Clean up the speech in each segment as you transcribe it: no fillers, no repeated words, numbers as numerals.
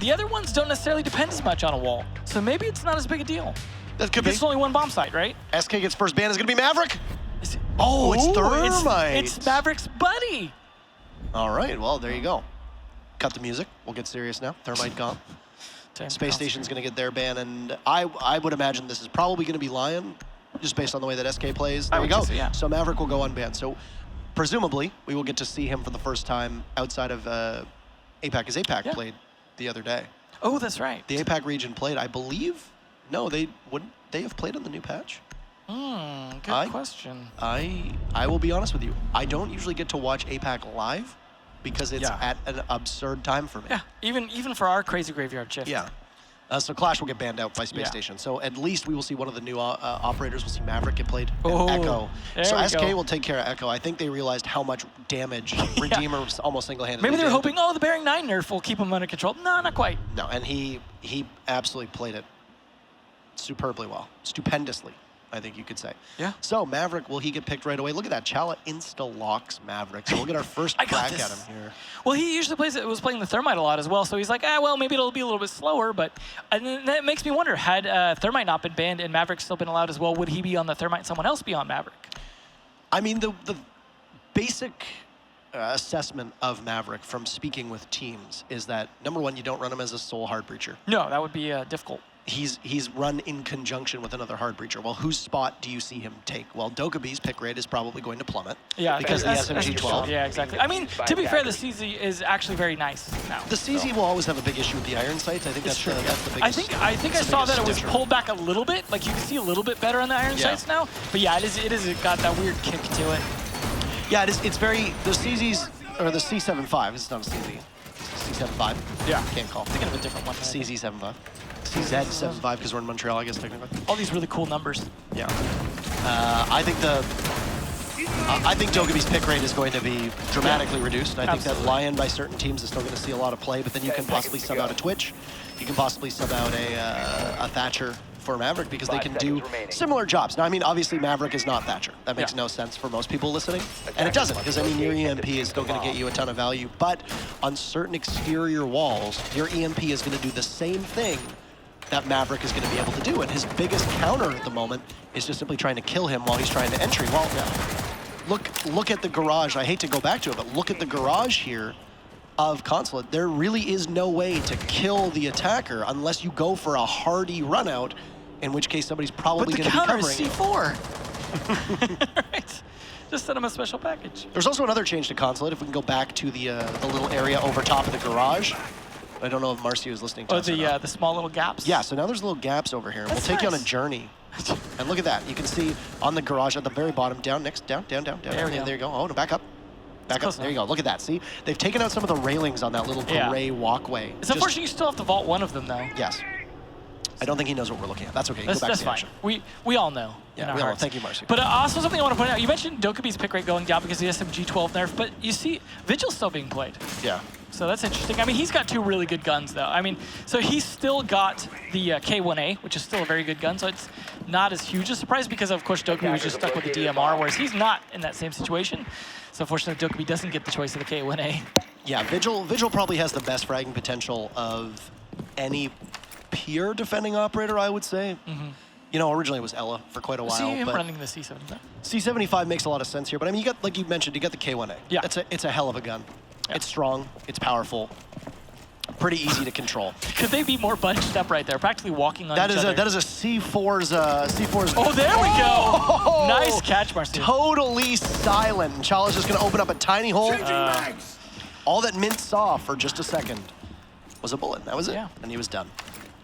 the other ones don't necessarily depend as much on a wall. So maybe it's not as big a deal. That could be. It's only one bomb site, right? SK gets first ban. Is going to be Maverick. Oh, it's Thermite. It's Maverick's buddy. All right, well, there you go. Cut the music. We'll get serious now. Thermite gone. Space Station's going to get their ban, and I would imagine this is probably going to be Lion, just based on the way that SK plays. There we go. So Maverick will go unbanned. So presumably, we will get to see him for the first time outside of APAC, as APAC played the other day. Oh, that's right. The APAC region played, I believe. No, wouldn't they have played on the new patch? Good question. I will be honest with you. I don't usually get to watch APAC live because it's at an absurd time for me. Yeah, even for our crazy graveyard shift. Yeah. So Clash will get banned out by Space Station. So at least we will see one of the new operators. We'll see Maverick get played, and Echo. So SK will take care of Echo. I think they realized how much damage Redeemer was almost single-handedly. Maybe they're hoping, oh, the Bearing 9 nerf will keep him under control. No, not quite. No, and he absolutely played it superbly well, stupendously, I think you could say. Yeah. So Maverick, will he get picked right away? Look at that. Chala insta-locks Maverick. So we'll get our first crack at him here. Well, he usually was playing the Thermite a lot as well, so he's like, well, maybe it'll be a little bit slower, but and that makes me wonder, had Thermite not been banned and Maverick still been allowed as well, would he be on the Thermite and someone else be on Maverick? I mean, the basic assessment of Maverick from speaking with teams is that, number one, you don't run him as a sole hard breacher. No, that would be difficult. He's run in conjunction with another hard breacher. Well, whose spot do you see him take? Well, Dokabee's pick rate is probably going to plummet. Yeah, because of the SMG 12. Yeah, exactly. I mean, to be fair, the CZ is actually very nice now. The CZ will always have a big issue with the iron sights. I think that's the biggest. I think I saw that it was pulled back a little bit. Like you can see a little bit better on the iron sights now. But yeah, it is got that weird kick to it. Yeah, it's very the CZ's or the C75. It's not a CZ. C75. Yeah, can't call. I'm thinking of a different one. CZ75. CZ75 because we're in Montreal, I guess technically. All these really cool numbers. Yeah. I think Dokabee's pick rate is going to be dramatically reduced. I think that Lion by certain teams is still going to see a lot of play, but then you can possibly sub out a Twitch. You can possibly sub out a Thatcher for Maverick because they can do similar jobs. Now, I mean, obviously Maverick is not Thatcher. That makes no sense for most people listening. And it doesn't, because I mean, your EMP is still going to get you a ton of value, but on certain exterior walls, your EMP is going to do the same thing that Maverick is going to be able to do. And his biggest counter at the moment is just simply trying to kill him while he's trying to entry. Well, look at the garage. I hate to go back to it, but look at the garage here of Consulate. There really is no way to kill the attacker unless you go for a hardy run out, in which case somebody's probably going to be covering But the counter is C4. Right. Just send him a special package. There's also another change to Consulate. If we can go back to the little area over top of the garage. I don't know if Marcio is listening to us. The small little gaps? Yeah, so now there's little gaps over here. We'll take you on a journey. And look at that. You can see on the garage at the very bottom, down. There you go. Oh, no, back up. Back up. There you go. Look at that. See? They've taken out some of the railings on that little gray walkway. It's unfortunate you still have to vault one of them, though. Yes. I don't think he knows what we're looking at. That's okay. Go back that's to the fine. action. We all know. Yeah, we all know. Thank you, Marcio. But also something I want to point out. You mentioned Dokabee's pick rate going down because of the SMG 12 nerf, but you see Vigil's still being played. Yeah. So that's interesting. I mean, he's got two really good guns, though. I mean, so he's still got the K1A, which is still a very good gun, so it's not as huge a surprise because, of course, Dokabee was just stuck with the DMR, whereas he's not in that same situation. So, unfortunately, Dokabee doesn't get the choice of the K1A. Yeah, Vigil probably has the best fragging potential of any pure defending operator, I would say. You know, originally it was Ella for quite a while. See him but running the C75. C75 makes a lot of sense here, but I mean, you got, like you mentioned, you got the K1A. Yeah. It's a hell of a gun. Yeah. It's strong, it's powerful, pretty easy to control. Could they be more bunched up right there, practically walking on each other? That is a C4's. Oh, there we go! Nice catch, Marcio. Totally silent. And Chala's just going to open up a tiny hole. All that Mint saw for just a second was a bullet. That was it. Yeah. And he was done.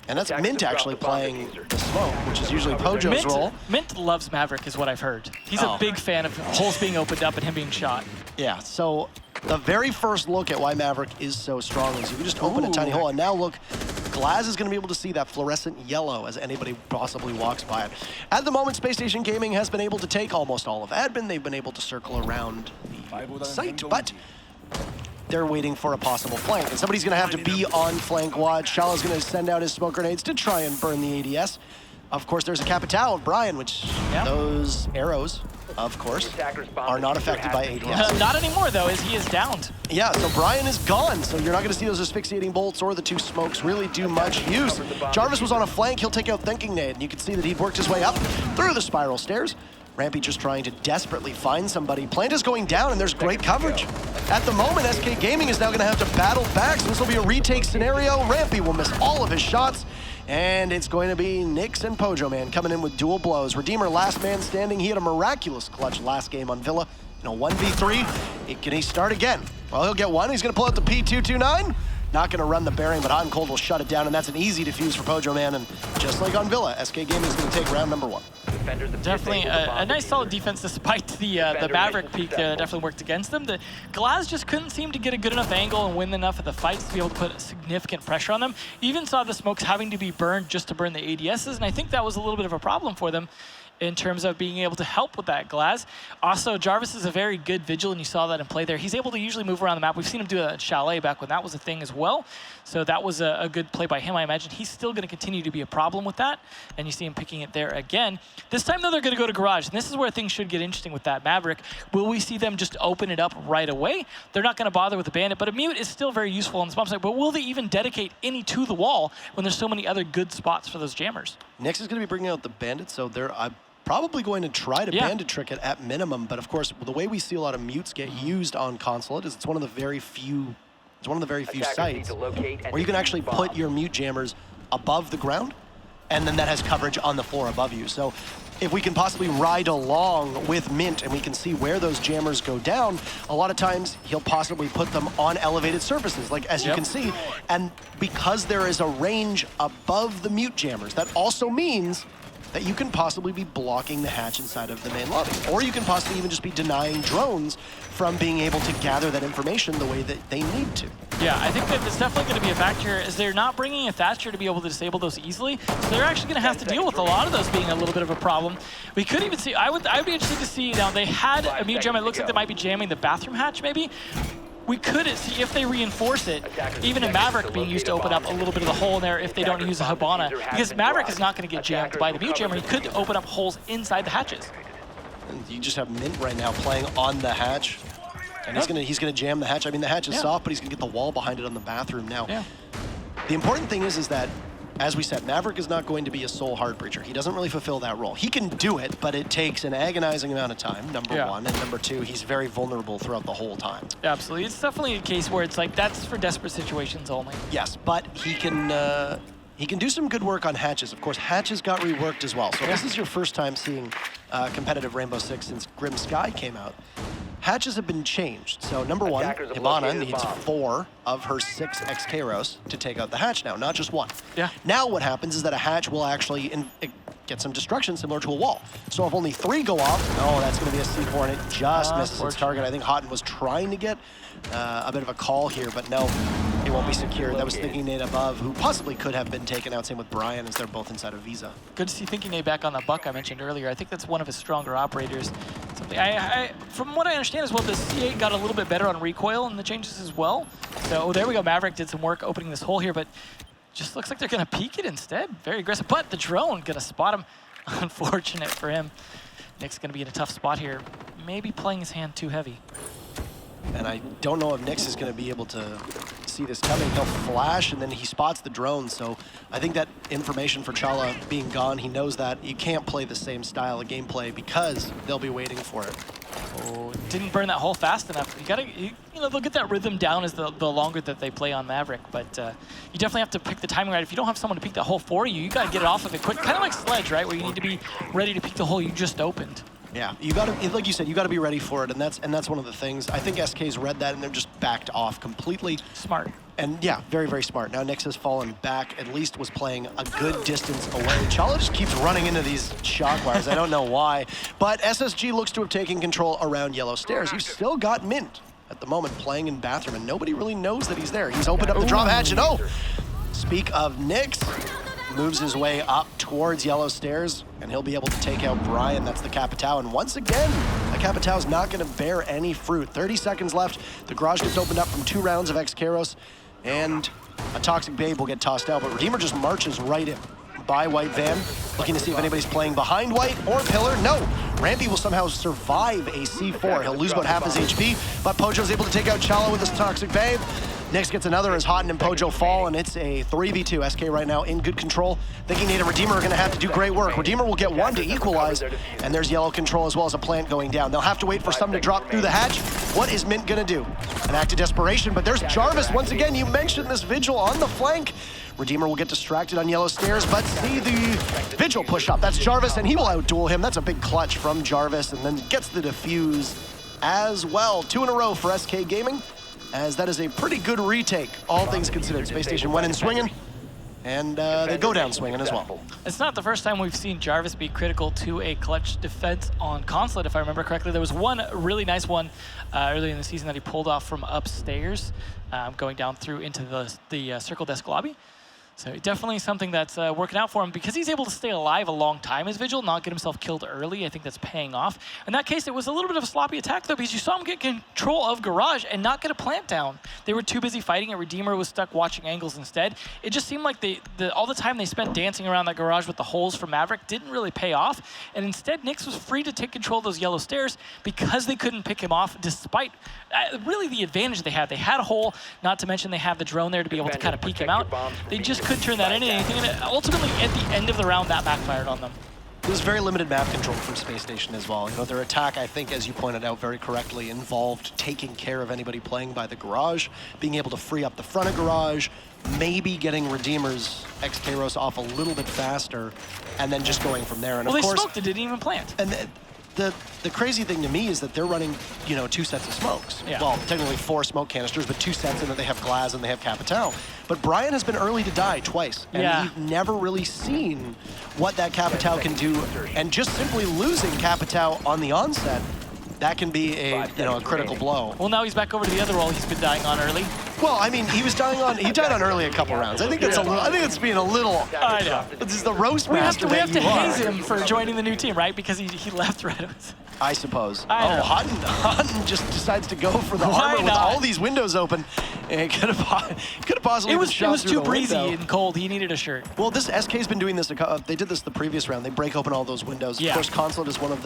And that's Mint actually playing the smoke, which is usually Pojo's role. Mint loves Maverick, is what I've heard. He's a big fan of holes being opened up and him being shot. Yeah, so the very first look at why Maverick is so strong is you can just open a tiny hole, and now look, Glaz is going to be able to see that fluorescent yellow as anybody possibly walks by it. At the moment, Space Station Gaming has been able to take almost all of admin. They've been able to circle around the site, but they're waiting for a possible flank, and somebody's going to have to be on flank watch. Shala's going to send out his smoke grenades to try and burn the ADS. Of course, there's a Capitao of Brian, which those arrows of course, are not affected by ADS. Not anymore, though, as he is downed. Yeah, so Brian is gone, so you're not going to see those asphyxiating bolts or the two smokes really do much use. Jarvis was on a flank, he'll take out Thinking Nade, and you can see that he worked his way up through the spiral stairs. Rampy just trying to desperately find somebody. Plant is going down, and there's great coverage. At the moment, SK Gaming is now going to have to battle back, so this will be a retake scenario. Rampy will miss all of his shots, and it's going to be Nyx and Pojo Man coming in with dual blows. Redeemer, last man standing. He had a miraculous clutch last game on Villa. In a 1v3, can he start again? Well, he'll get one. He's going to pull out the P229. Not going to run the bearing, but Hot and Cold will shut it down, and that's an easy defuse for Pojo Man. And just like on Villa, SK Gaming is going to take round number 1. Definitely a nice solid defense despite the Maverick peak there that definitely worked against them. The Glaz just couldn't seem to get a good enough angle and win enough of the fights to be able to put significant pressure on them. You even saw the smokes having to be burned just to burn the ADSs, and I think that was a little bit of a problem for them in terms of being able to help with that Glaz. Also, Jarvis is a very good vigil, and you saw that in play there. He's able to usually move around the map. We've seen him do that at Chalet back when that was a thing as well. So that was a good play by him. I imagine he's still going to continue to be a problem with that, and you see him picking it there again. This time, though, they're going to go to Garage, and this is where things should get interesting with that Maverick. Will we see them just open it up right away? They're not going to bother with the Bandit, but a Mute is still very useful on this bomb site. But will they even dedicate any to the wall when there's so many other good spots for those jammers? Nyx is going to be bringing out the Bandit, so they're probably going to try to Bandit trick it at minimum. But of course, the way we see a lot of Mutes get used on Consulate is it's one of the very few sites where you can actually put your Mute jammers above the ground, and then that has coverage on the floor above you. So if we can possibly ride along with Mint and we can see where those jammers go down, a lot of times he'll possibly put them on elevated surfaces, like as you can see. And because there is a range above the Mute jammers, that also means that you can possibly be blocking the hatch inside of the main lobby. Or you can possibly even just be denying drones from being able to gather that information the way that they need to. Yeah, I think that it's definitely going to be a factor here, is they're not bringing a Thatcher to be able to disable those easily, so they're actually going to have to deal with a lot of those being a little bit of a problem. We could even see, I would be interested to see, now they had a Mute jam, it looks like they might be jamming the bathroom hatch maybe. We could see if they reinforce it, even a Maverick being used to open up a little bit of the hole in there if they don't use a Hibana. Because Maverick is not going to get jammed by the Mute jammer. He could open up holes inside the hatches. And you just have Mint right now playing on the hatch. And he's gonna jam the hatch. I mean, the hatch is soft, but he's gonna get the wall behind it on the bathroom now. The important thing is that, as we said, Maverick is not going to be a sole hard breacher. He doesn't really fulfill that role. He can do it, but it takes an agonizing amount of time, number one. And number two, he's very vulnerable throughout the whole time. Absolutely. It's definitely a case where it's like, that's for desperate situations only. Yes, but he can do some good work on hatches. Of course, hatches got reworked as well. So this is your first time seeing competitive Rainbow6 since Grim Sky came out. Hatches have been changed. So number one, Hibana needs 4 of her 6 X-Kairos to take out the hatch now, not just 1. Now what happens is that a hatch will actually get some destruction similar to a wall. So if only 3 go off, that's going to be a C4, and it just misses its target. I think Houghton was trying to get a bit of a call here, but no, it won't be secured. That was Thinking Nade above, who possibly could have been taken out. Same with Brian, as they're both inside of Visa. Good to see Thinking Nade back on the buck I mentioned earlier. I think that's one of his stronger operators. Something from what I understand as well, the C8 got a little bit better on recoil in the changes as well. So there we go. Maverick did some work opening this hole here, but just looks like they're going to peek it instead. Very aggressive, but the drone going to spot him. Unfortunate for him. Nyx going to be in a tough spot here. Maybe playing his hand too heavy. And I don't know if Nyx is going to be able to see this coming. He'll flash, and then he spots the drone. So I think that information for Chala being gone, he knows that you can't play the same style of gameplay because they'll be waiting for it. Oh, didn't burn that hole fast enough. You gotta, they'll get that rhythm down as the longer that they play on Maverick. But you definitely have to pick the timing right. If you don't have someone to peek that hole for you, you gotta get it off of it quick. Kind of like Sledge, right? Where you need to be ready to peek the hole you just opened. Yeah, you gotta, like you said, you gotta be ready for it, and that's one of the things. I think SK's read that, and they're just backed off completely. Smart. And yeah, very, very smart. Now Nyx has fallen back, at least was playing a good distance away. Chala just keeps running into these shock wires. I don't know why. But SSG looks to have taken control around Yellow Stairs. You've still got Mint at the moment playing in Bathroom, and nobody really knows that he's there. He's opened up the drop hatch, and speak of Nyx, moves his way up towards Yellow Stairs, and he'll be able to take out Brian. That's the Capitao, and once again, the Capitao's not going to bear any fruit. 30 seconds left. The garage gets opened up from 2 rounds of X-Kairos, and a Toxic Babe will get tossed out, but Redeemer just marches right in by White Van, looking to see if anybody's playing behind White or Pillar. No, Rampy will somehow survive a C4. He'll lose about half his HP, but Pojo's able to take out Chala with his Toxic Babe. Nyx gets another as Hotton and Pojo fall, and it's a 3v2. SK right now in good control. Thinking Nate and Redeemer are going to have to do great work. Redeemer will get one to equalize, and there's yellow control as well as a plant going down. They'll have to wait for some to drop through the hatch. What is Mint going to do? An act of desperation, but there's Jarvis once again. You mentioned this Vigil on the flank. Redeemer will get distracted on yellow stairs, but see the Vigil push up. That's Jarvis, and he will outduel him. That's a big clutch from Jarvis, and then gets the defuse as well. 2 in a row for SK Gaming, as that is a pretty good retake, all things considered. Space Station went in swinging, and they go down swinging as well. It's not the first time we've seen Jarvis be critical to a clutch defense on Consulate, if I remember correctly. There was one really nice one early in the season that he pulled off from upstairs, going down through into the Circle Desk lobby. So definitely something that's working out for him because he's able to stay alive a long time as Vigil, not get himself killed early. I think that's paying off. In that case, it was a little bit of a sloppy attack, though, because you saw him get control of Garage and not get a plant down. They were too busy fighting, and Redeemer was stuck watching angles instead. It just seemed like all the time they spent dancing around that Garage with the holes from Maverick didn't really pay off, and instead Nyx was free to take control of those yellow stairs because they couldn't pick him off, despite really the advantage they had. They had a hole, not to mention they had the drone there to be able to kind of peek him out. They just couldn't turn that into anything, and ultimately at the end of the round that backfired on them. It was very limited map control from Space Station as well. You know, their attack, I think, as you pointed out very correctly, involved taking care of anybody playing by the Garage, being able to free up the front of Garage, maybe getting Redeemer's XKROS off a little bit faster, and then just going from there. And well, of course, they smoked it, didn't even plant. And the crazy thing to me is that they're running, you know, 2 sets of smokes. Yeah. Well, technically 4 smoke canisters, but 2 sets in that they have Glaz and they have Capitao. But Brian has been early to die twice, and we've never really seen what that Capitao can do. And just simply losing Capitao on the onset, that can be a critical blow. Well, now he's back over to the other wall he's been dying on early. Well, I mean, he died on early a couple rounds. I think it's I think it's being a little. I know. This is the roast master. We have to haze him for joining the new team, right? Because he left right away. I suppose. Hotton just decides to go for the armor with all these windows open. And it could have possibly been shot through the window. It was too breezy and cold. He needed a shirt. Well, this SK's been doing this. They did this the previous round. They break open all those windows. Yeah. Of course, Consulate is one of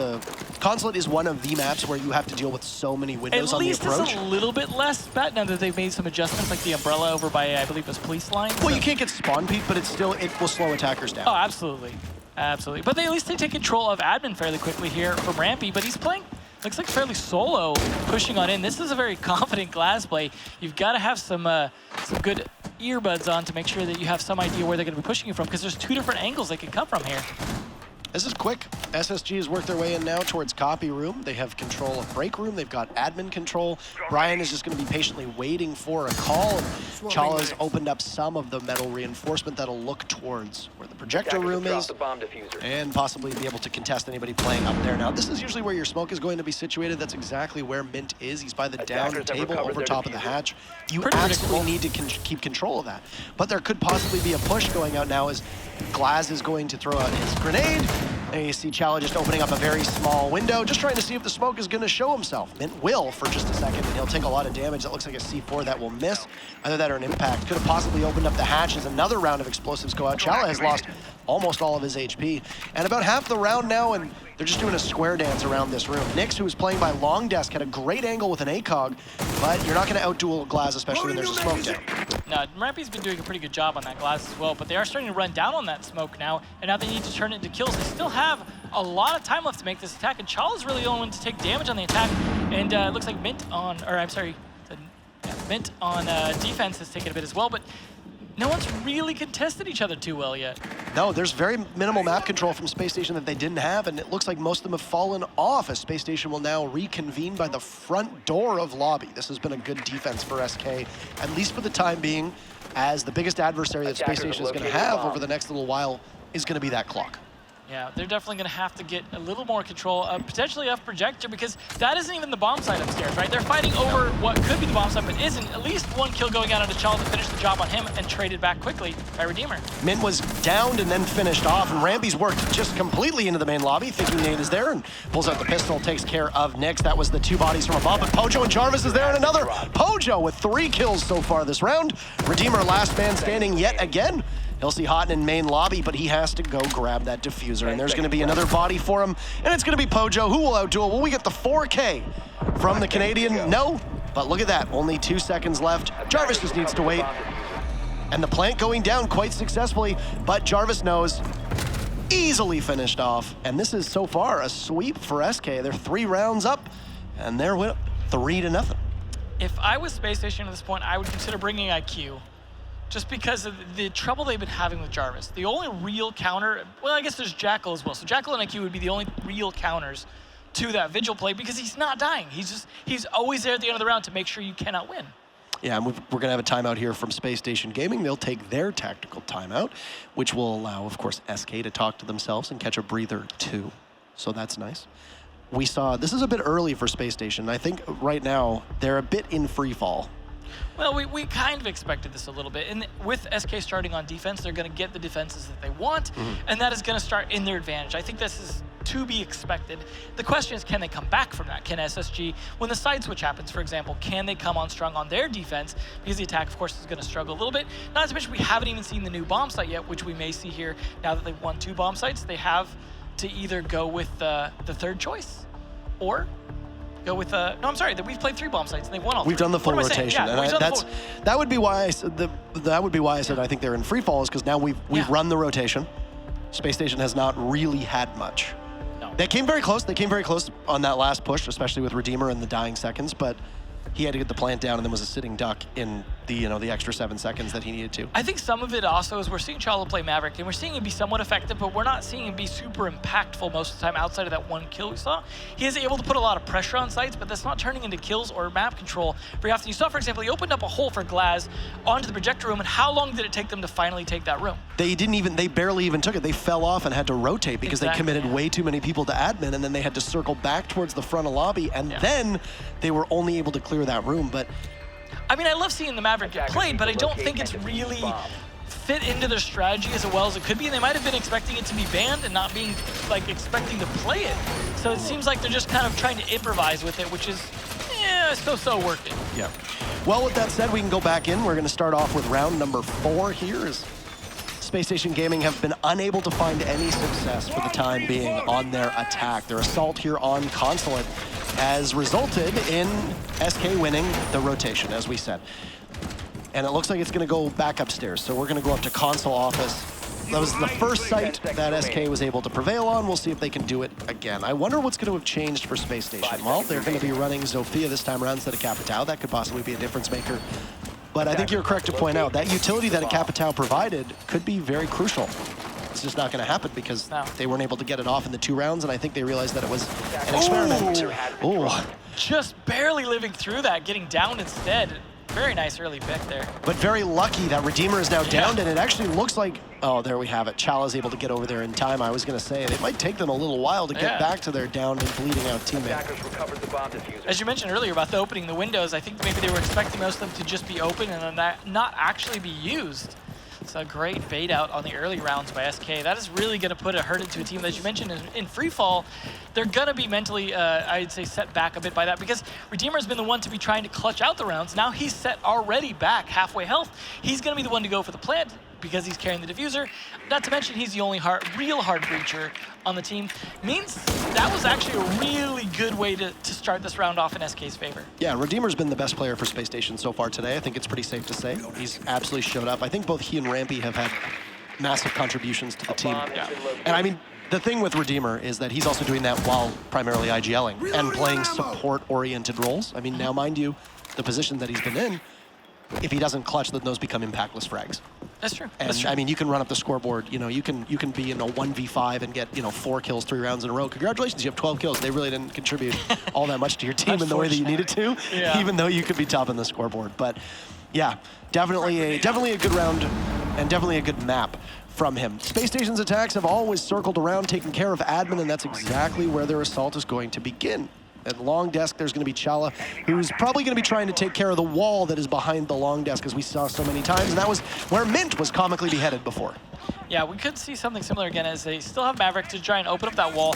the maps where you have to deal with so many windows on the approach. At least it's a little bit less bad now that they've made some adjustments, like the umbrella over by, I believe it was police line. Well, you can't get spawn peek, but it will slow attackers down. Oh, absolutely. Absolutely. But at least they take control of admin fairly quickly here from Rampy, but he's playing, looks like fairly solo, pushing on in. This is a very confident Glaz play. You've got to have some good earbuds on to make sure that you have some idea where they're going to be pushing you from, because there's 2 different angles they can come from here. This is quick. SSG has worked their way in now towards copy room. They have control of break room. They've got admin control. Brian is just going to be patiently waiting for a call. Chala's opened up some of the metal reinforcement that'll look towards where the projector room is and possibly be able to contest anybody playing up there. Now, this is usually where your smoke is going to be situated. That's exactly where Mint is. He's by the down table over top of the hatch. You absolutely need to keep control of that. But there could possibly be a push going out now as Glaz is going to throw out his grenade. And you see Chala just opening up a very small window, just trying to see if the smoke is going to show himself. Mint will for just a second, and he'll take a lot of damage. That looks like a C4 that will miss. Either that or an impact. Could have possibly opened up the hatch as another round of explosives go out. Chala has lost almost all of his HP. And about half the round now, and they're just doing a square dance around this room. Nyx, who was playing by long desk, had a great angle with an ACOG, but you're not going to outduel Glaz, especially when there's a smoke down. No, Rampy's been doing a pretty good job on that Glaz as well, but they are starting to run down on that smoke now, and now they need to turn it into kills. They still have a lot of time left to make this attack, and Chala's really the only one to take damage on the attack, and it looks like Mint on defense has taken a bit as well, but no one's really contested each other too well yet. No, there's very minimal map control from Space Station that they didn't have, and it looks like most of them have fallen off as Space Station will now reconvene by the front door of lobby. This has been a good defense for SK, at least for the time being, as the biggest adversary that Space Station is going to have over the next little while is going to be that clock. Yeah, they're definitely going to have to get a little more control, potentially off projector, because that isn't even the bomb site upstairs, right? They're fighting over what could be the bomb site, but isn't. At least 1 kill going out onto Chala to finish the job on him and traded back quickly by Redeemer. Mint was downed and then finished off, and Rampy's worked just completely into the main lobby, thinking Nate is there, and pulls out the pistol, takes care of Nyx. That was the 2 bodies from above, but Pojo and Jarvis is there, and another Pojo with 3 kills so far this round. Redeemer last man standing yet again. He'll see Houghton in main lobby, but he has to go grab that diffuser. And there's going to be another body for him, and it's going to be Pojo. Who will outduel? Will we get the 4K from the Canadian? No, but look at that. Only 2 seconds left. Jarvis just needs to wait. And the plant going down quite successfully, but Jarvis knows. Easily finished off. And this is so far a sweep for SK. They're 3 rounds up, and they're 3-0. If I was Space Station at this point, I would consider bringing IQ. Just because of the trouble they've been having with Jarvis. The only real counter, well, I guess there's Jackal as well. So Jackal and IQ would be the only real counters to that Vigil play because he's not dying. He's always there at the end of the round to make sure you cannot win. Yeah, and we're going to have a timeout here from Space Station Gaming. They'll take their tactical timeout, which will allow, of course, SK to talk to themselves and catch a breather too. So that's nice. We saw, this is a bit early for Space Station. I think right now they're a bit in free fall. Well, we kind of expected this a little bit. And with SK starting on defense, they're going to get the defenses that they want, and that is going to start in their advantage. I think this is to be expected. The question is, can they come back from that? Can SSG, when the side switch happens, for example, can they come on strong on their defense? Because the attack, of course, is going to struggle a little bit. Not to mention, we haven't even seen the new bomb site yet, which we may see here now that they've won 2 bomb sites. They have to either go with the third choice or go with no, I'm sorry, that we've played 3 bomb sites and they've won all 3. We've done the full rotation, yeah, and that would be why I said I think they're in free fall, is because now we've run the rotation. Space Station has not really had much. No. They came very close. They came very close on that last push, especially with Redeemer in the dying seconds, but he had to get the plant down and then was a sitting duck in the the extra 7 seconds that he needed to. I think some of it also is we're seeing Chala play Maverick, and we're seeing him be somewhat effective, but we're not seeing him be super impactful most of the time outside of that 1 kill we saw. He is able to put a lot of pressure on sites, but that's not turning into kills or map control very often. You saw, for example, he opened up a hole for Glaz onto the projector room, and how long did it take them to finally take that room? They barely even took it. They fell off and had to rotate because they committed way too many people to admin, and then they had to circle back towards the front of lobby, and then they were only able to clear that room. But I mean, I love seeing the Maverick get played, but I don't think it's really fit into their strategy as well as it could be. And they might have been expecting it to be banned and not being expecting to play it. So it seems like they're just kind of trying to improvise with it, which is, so working. Yeah. Well, with that said, we can go back in. We're going to start off with round number 4 here. As Space Station Gaming have been unable to find any success for the time being on their attack. Their assault here on Consulate has resulted in SK winning the rotation, as we said. And it looks like it's going to go back upstairs. So we're going to go up to console office. That was the first site that SK was able to prevail on. We'll see if they can do it again. I wonder what's going to have changed for Space Station. Well, they're going to be running Zofia this time around instead of Capitao. That could possibly be a difference maker. But I think you're correct to point out that utility that a Capitao provided could be very crucial. It's just not going to happen because they weren't able to get it off in the 2 rounds, and I think they realized that it was an experiment. Ooh. Just barely living through that, getting down instead. Very nice early pick there. But very lucky that Redeemer is now downed, and it actually looks like, oh, there we have it. Chala's able to get over there in time. I was going to say, it might take them a little while to get back to their down and bleeding out teammate. As you mentioned earlier about opening the windows, I think maybe they were expecting most of them to just be open and not actually be used. It's a great bait out on the early rounds by SK. That is really going to put a hurt into a team that you mentioned in free fall. They're going to be mentally, I'd say, set back a bit by that because Redeemer's been the one to be trying to clutch out the rounds. Now he's set already back halfway health. He's going to be the one to go for the plant because he's carrying the diffuser. Not to mention he's the only real hard breacher on the team. Means that was actually a really good way to start this round off in SK's favor. Yeah, Redeemer's been the best player for Space Station so far today. I think it's pretty safe to say. He's absolutely showed up. I think both he and Rampy have had massive contributions to the team. Yeah. And I mean, the thing with Redeemer is that he's also doing that while primarily IGLing and playing support-oriented roles. I mean, now mind you, the position that he's been in, if he doesn't clutch, then those become impactless frags. That's true. And That's true. I mean, you can run up the scoreboard. You can be in a 1v5 and get 4 kills 3 rounds in a row. Congratulations, you have 12 kills. They really didn't contribute all that much to your team in the way that you needed to, even though you could be top in the scoreboard. But yeah, definitely a good round and definitely a good map from him. Space Station's attacks have always circled around, taking care of admin, and that's exactly where their assault is going to begin. At long desk, there's going to be Chala, who's probably going to be trying to take care of the wall that is behind the long desk, as we saw so many times, and that was where Mint was comically beheaded before. Yeah, we could see something similar again as they still have Maverick to try and open up that wall.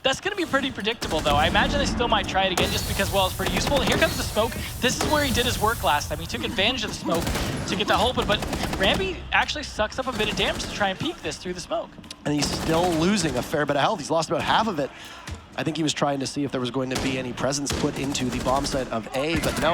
That's going to be pretty predictable, though. I imagine they still might try it again just because, well, it's pretty useful. And here comes the smoke. This is where he did his work last time. He took advantage of the smoke to get that hole open, but Rambi actually sucks up a bit of damage to try and peek this through the smoke. And he's still losing a fair bit of health. He's lost about half of it. I think he was trying to see if there was going to be any presence put into the bomb site of A, but no.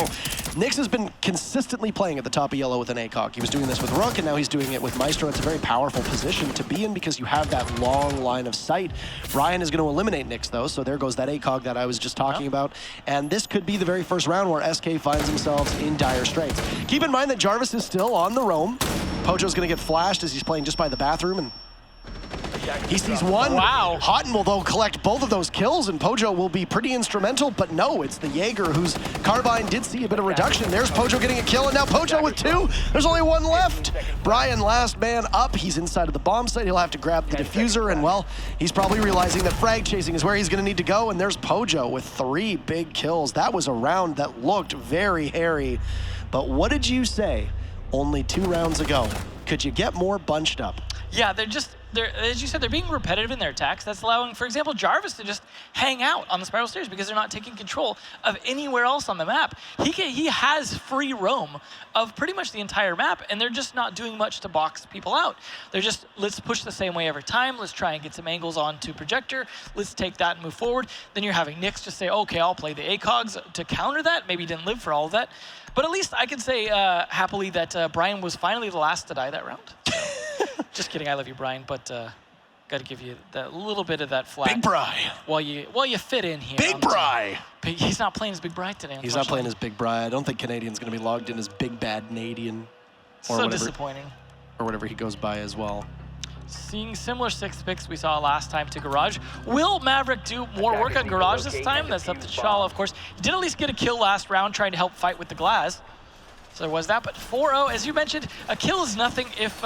Nyx has been consistently playing at the top of yellow with an ACOG. He was doing this with Rook, and now he's doing it with Maestro. It's a very powerful position to be in because you have that long line of sight. Brian is going to eliminate Nyx, though, so there goes that ACOG that I was just talking about. And this could be the very first round where SK finds themselves in dire straits. Keep in mind that Jarvis is still on the roam. Pojo's going to get flashed as he's playing just by the bathroom, and he sees one. Wow. Houghton will, though, collect both of those kills, and Pojo will be pretty instrumental, but no, it's the Jaeger whose Carbine did see a bit of reduction. There's Pojo getting a kill, and now Pojo with 2. There's only 1 left. Brian, last man up. He's inside of the bomb site. He'll have to grab the diffuser, and, well, he's probably realizing that frag chasing is where he's going to need to go, and there's Pojo with 3 big kills. That was a round that looked very hairy, but what did you say only 2 rounds ago? Could you get more bunched up? Yeah, as you said, they're being repetitive in their attacks. That's allowing, for example, Jarvis to just hang out on the spiral stairs because they're not taking control of anywhere else on the map. He has free roam of pretty much the entire map, and they're just not doing much to box people out. They're just, let's push the same way every time. Let's try and get some angles onto Projector. Let's take that and move forward. Then you're having Nyx just say, okay, I'll play the ACOGs to counter that. Maybe he didn't live for all of that. But at least I can say happily that Brian was finally the last to die that round. So, just kidding, I love you, Brian, but got to give you that little bit of that flat. Big Bri. While you fit in here. Big Bri. He's not playing as Big Bri today, He's not playing as Big Bri. I don't think Canadian's going to be logged in as Big Bad Canadian. Or so disappointing. Or whatever he goes by as well. Seeing similar 6 picks we saw last time to Garage. Will Maverick do more work on Garage this time? That's up to Chala, of course. He did at least get a kill last round trying to help fight with the Glass. So there was that, but 4-0, as you mentioned, a kill is nothing if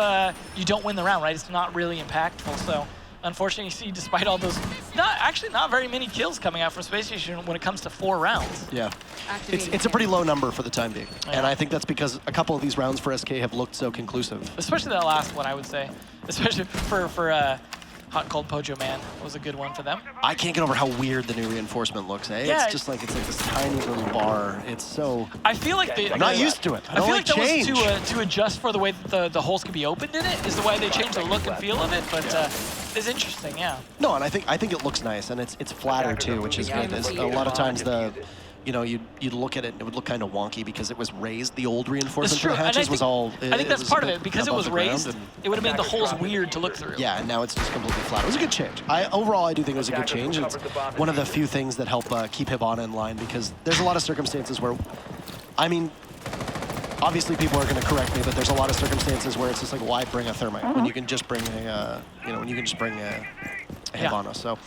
you don't win the round, right? It's not really impactful, so unfortunately, you see, despite all those, not very many kills coming out from Space Station when it comes to 4 rounds. Yeah, it's a pretty low number for the time being, and I think that's because a couple of these rounds for SK have looked so conclusive. Especially that last one, I would say, especially for Hot and Cold Pojo Man was a good one for them. I can't get over how weird the new reinforcement looks, eh? Yeah, it's just like, it's like this tiny little bar. It's so... I feel like I'm not used to it. I feel like that change. was to adjust for the way that the holes can be opened in it, is the way they changed the look and feel of it, but it's interesting, yeah. No, and I think it looks nice, and it's flatter too, which is good. A lot of times you'd look at it and it would look kind of wonky because it was raised. The old reinforcement for the hatches was all... I think that's part of it. Because it was raised, it would have made the holes weird to look through. Yeah, and now it's just completely flat. It was a good change. Overall, I do think it was a good change. It's one of the few things that help keep Hibana in line because there's a lot of circumstances where, I mean, obviously people are going to correct me, but there's a lot of circumstances where it's just like, why bring a Thermite when you can just bring a, when you can just bring a Hibana. So,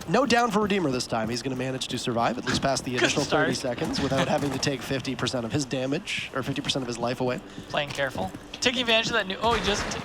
no down for Redeemer this time. He's going to manage to survive, at least past the initial 30 seconds, without having to take 50% of his damage, or 50% of his life away. Playing careful. Taking advantage of that new,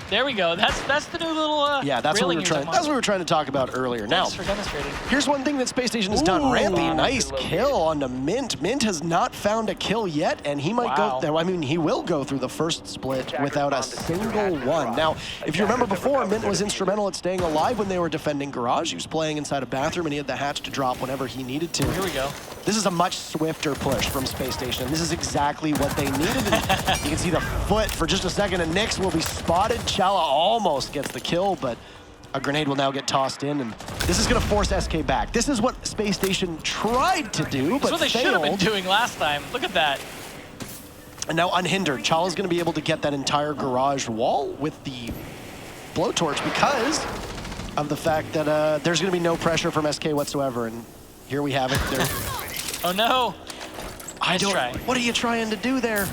there we go. That's the new little yeah, that's what we were trying to talk about earlier. Now, for demonstrating. Here's one thing that Space Station has done. Rampy, nice kill on the Mint. Mint has not found a kill yet, and he might go there. I mean, he will go through the first split without a single one. Now, if you remember before, Mint was instrumental at staying alive when they were defending Garage. He was playing inside a bathroom, and he had the hatch to drop whenever he needed to. Here we go. This is a much swifter push from Space Station. This is exactly what they needed. And you can see the foot for just a second, and Nyx will be spotted. Chala almost gets the kill, but a grenade will now get tossed in, and this is going to force SK back. This is what Space Station tried to do, but that's what they should have been doing last time. Look at that. And now unhindered. Chala's going to be able to get that entire Garage wall with the blowtorch because of the fact that there's going to be no pressure from SK whatsoever, and here we have it. Oh no! What are you trying to do there?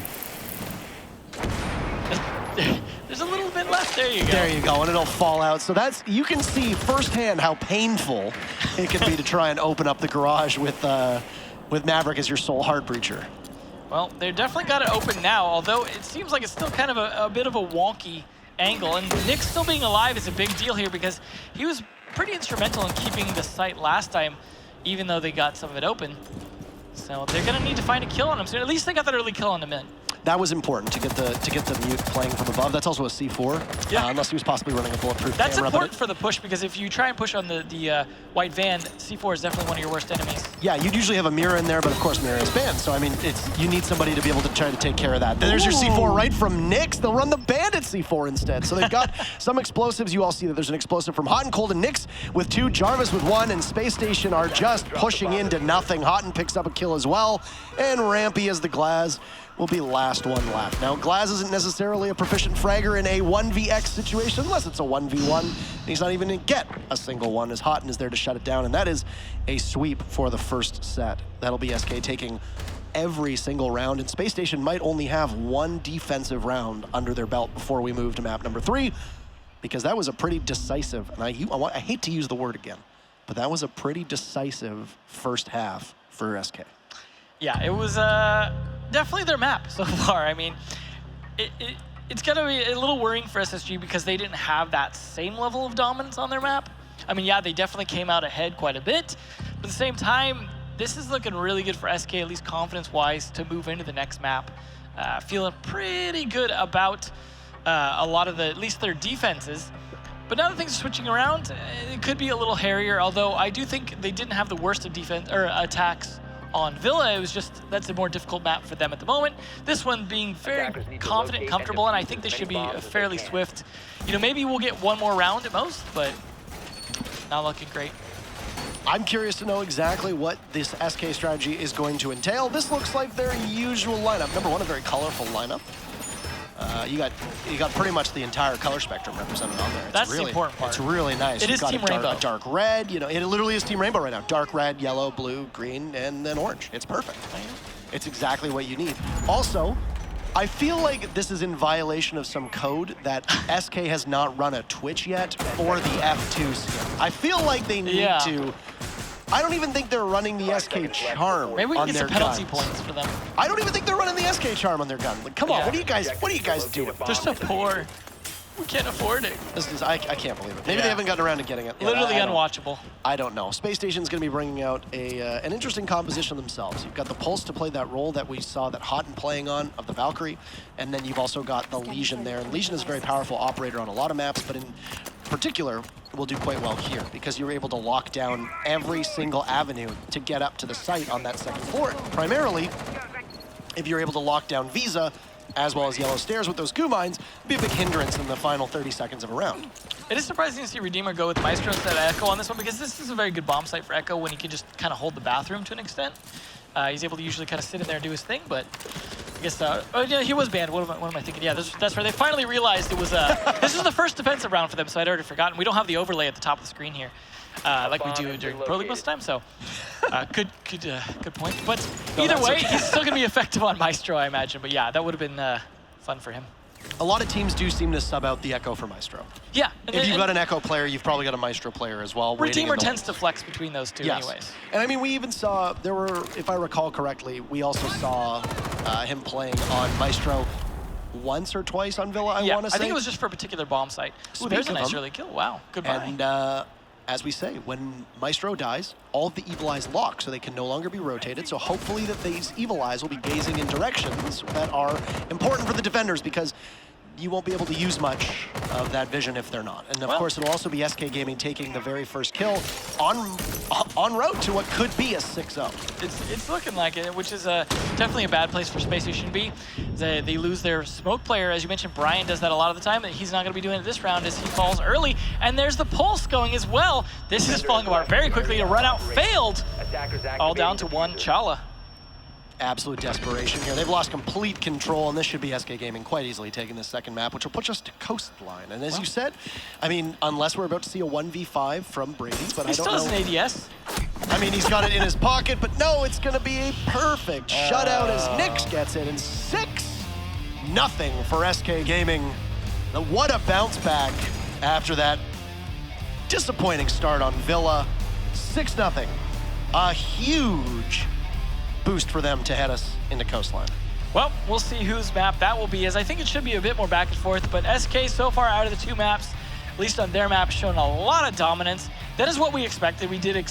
There's a little bit left. There you go. There you go, and it'll fall out. So you can see firsthand how painful it can be to try and open up the Garage with Maverick as your sole heart breacher. Well, they definitely got it open now, although it seems like it's still kind of a bit of a wonky angle. And Nyx still being alive is a big deal here because he was pretty instrumental in keeping the site last time, even though they got some of it open. So they're going to need to find a kill on him soon. At least they got that early kill on the Mint. that was important to get the mute playing from above. That's also a C4, Yeah. Unless he was possibly running a bulletproof That's camera. important for the push, because if you try and push on the white van, C4 is definitely one of your worst enemies. Yeah, you'd usually have a mirror in there, but of course mirror is banned. So I mean, you need somebody to be able to try to take care of that. There's your C4 right from Nyx. They'll run the Bandit C4 instead. So they've got some explosives. You all see that there's an explosive from Hot and Cold and Nyx with 2, Jarvis with 1, and Space Station are just pushing into nothing. Hotton picks up a kill as well, and Rampy as the Glaz will be last one left. Now, Glaz isn't necessarily a proficient fragger in a 1vx situation, unless it's a 1v1. And he's not even gonna get a single one, as Hotton is there to shut it down, and that is a sweep for the first set. That'll be SK taking every single round, and Space Station might only have 1 defensive round under their belt before we move to map number 3, because that was a pretty decisive, and I hate to use the word again, but that was a pretty decisive first half for SK. Yeah, it was definitely their map so far. I mean, it's going to be a little worrying for SSG because they didn't have that same level of dominance on their map. I mean, yeah, they definitely came out ahead quite a bit, but at the same time, this is looking really good for SK, at least confidence-wise, to move into the next map. Feeling pretty good about a lot of at least their defenses. But now that things are switching around, it could be a little hairier, although I do think they didn't have the worst of defense or attacks on Villa. It was just, that's a more difficult map for them at the moment. This one being very confident and comfortable, and I think this should be fairly swift. You know, maybe we'll get one more round at most, but not looking great. I'm curious to know exactly what this SK strategy is going to entail. This looks like their usual lineup. Number 1, a very colorful lineup. You got pretty much the entire color spectrum represented on there. That's the important part. It's really nice. It is Team Rainbow. A dark red, you know, it literally is Team Rainbow right now. Dark red, yellow, blue, green, and then orange. It's perfect. It's exactly what you need. Also, I feel like this is in violation of some code that SK has not run a Twitch yet for the F2 skin. I feel like they need to. I don't even think they're running the SK charm on their guns. Maybe we can get some penalty points for them. I don't even think they're running the SK charm on their gun. Like, come on, what are you guys doing? They're so poor. We can't afford it. I can't believe it. Maybe they haven't gotten around to getting it. Literally unwatchable. I don't know. Space Station's going to be bringing out an interesting composition themselves. You've got the Pulse to play that role that we saw that Hotton playing on of the Valkyrie, and then you've also got the Legion there. And Legion is a very powerful operator on a lot of maps, but in particular will do quite well here because you're able to lock down every single avenue to get up to the site on that second floor. Primarily, if you're able to lock down Visa, as well as Yellow Stairs with those goo mines, be a big hindrance in the final 30 seconds of a round. It is surprising to see Redeemer go with Maestro instead of Echo on this one, because this is a very good bomb site for Echo when he can just kind of hold the bathroom to an extent. He's able to usually kind of sit in there and do his thing, but I guess, oh yeah, he was banned. What am I thinking? Yeah, that's where they finally realized it was, this was the first defensive round for them, so I'd already forgotten. We don't have the overlay at the top of the screen here, like we do during Pro League most of the time, so good point. But either way, he's still going to be effective on Maestro, I imagine, but yeah, that would have been fun for him. A lot of teams do seem to sub out the Echo for Maestro. Yeah. If you've got an Echo player, you've probably got a Maestro player as well. Redeemer tends to flex between those two anyways. And I mean, we even saw, there were, if I recall correctly, we also saw him playing on Maestro once or twice on Villa, I want to say. I think it was just for a particular bomb site. Ooh, there's a nice early kill. Wow, good buy. And as we say, when Maestro dies, all of the Evil Eyes lock, so they can no longer be rotated. So hopefully that these Evil Eyes will be gazing in directions that are important for the defenders, because you won't be able to use much of that vision if they're not. And of course, it'll also be SK Gaming taking the very first kill en route to what could be a 6-0. It's looking like it, which is definitely a bad place for Space Station B. They lose their smoke player. As you mentioned, Brian does that a lot of the time. He's not going to be doing it this round as he falls early. And there's the Pulse going as well. This is falling apart very quickly. A run out failed. All down to one Chala. Absolute desperation here. They've lost complete control, and this should be SK Gaming quite easily taking this second map, which will push us to Coastline. And as you said, I mean, unless we're about to see a 1v5 from Brady, but I don't know. He still has an ADS. I mean, he's got it in his pocket, but no, it's going to be a perfect shutout as Nyx gets it, and 6-0 for SK Gaming. What a bounce back after that disappointing start on Villa. 6-0. A huge boost for them to head us into Coastline. Well, we'll see whose map that will be, as I think it should be a bit more back and forth, but SK so far out of the two maps, at least on their map, shown a lot of dominance. That is what we expected. We did expect